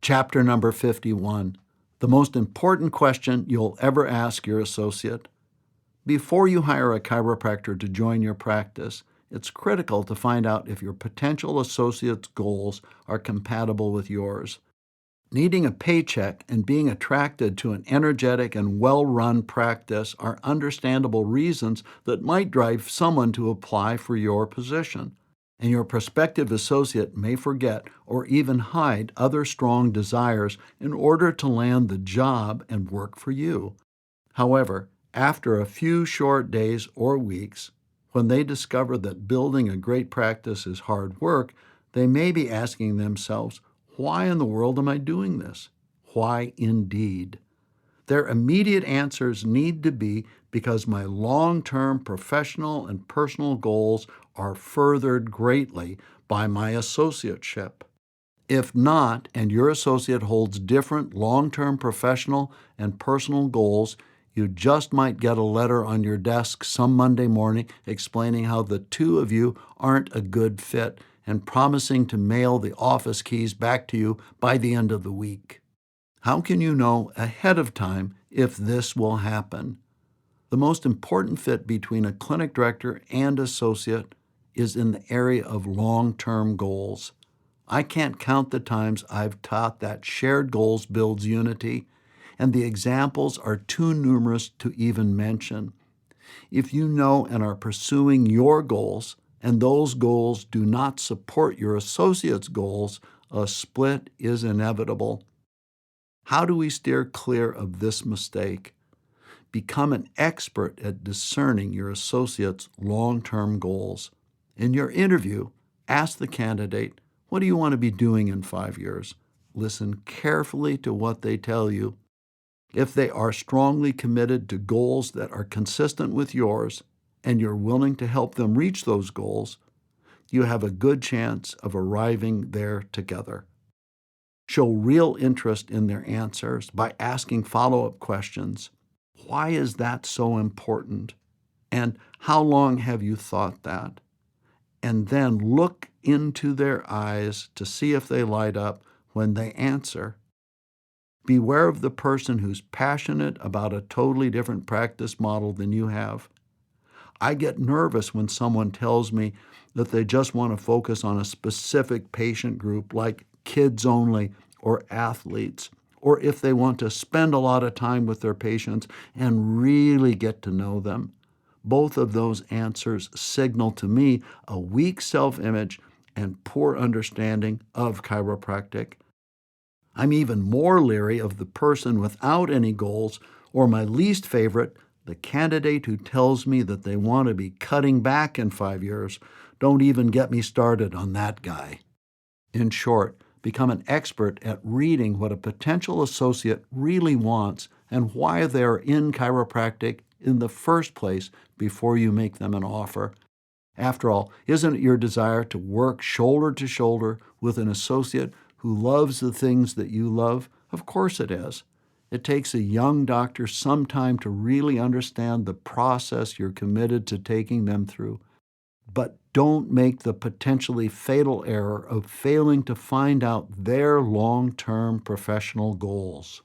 Chapter number 51, the most important question you'll ever ask your associate. Before you hire a chiropractor to join your practice, it's critical to find out if your potential associate's goals are compatible with yours. Needing a paycheck and being attracted to an energetic and well-run practice are understandable reasons that might drive someone to apply for your position. And your prospective associate may forget or even hide other strong desires in order to land the job and work for you. However, after a few short days or weeks, when they discover that building a great practice is hard work, they may be asking themselves, why in the world am I doing this? Why indeed? Their immediate answers need to be because my long-term professional and personal goals are furthered greatly by my associateship. If not, and your associate holds different long-term professional and personal goals, you just might get a letter on your desk some Monday morning explaining how the two of you aren't a good fit and promising to mail the office keys back to you by the end of the week. How can you know ahead of time if this will happen? The most important fit between a clinic director and associate is in the area of long-term goals. I can't count the times I've taught that shared goals builds unity, and the examples are too numerous to even mention. If you know and are pursuing your goals, and those goals do not support your associate's goals, a split is inevitable. How do we steer clear of this mistake? Become an expert at discerning your associate's long-term goals. In your interview, ask the candidate, what do you want to be doing in 5 years? Listen carefully to what they tell you. If they are strongly committed to goals that are consistent with yours, and you're willing to help them reach those goals, you have a good chance of arriving there together. Show real interest in their answers by asking follow-up questions. Why is that so important? And how long have you thought that? And then look into their eyes to see if they light up when they answer. Beware of the person who's passionate about a totally different practice model than you have. I get nervous when someone tells me that they just want to focus on a specific patient group like kids only or athletes, or if they want to spend a lot of time with their patients and really get to know them. Both of those answers signal to me a weak self-image and poor understanding of chiropractic. I'm even more leery of the person without any goals, or my least favorite, the candidate who tells me that they want to be cutting back in 5 years. Don't even get me started on that guy. In short, become an expert at reading what a potential associate really wants and why they're in chiropractic in the first place before you make them an offer. After all, isn't it your desire to work shoulder to shoulder with an associate who loves the things that you love? Of course it is. It takes a young doctor some time to really understand the process you're committed to taking them through. But don't make the potentially fatal error of failing to find out their long-term professional goals.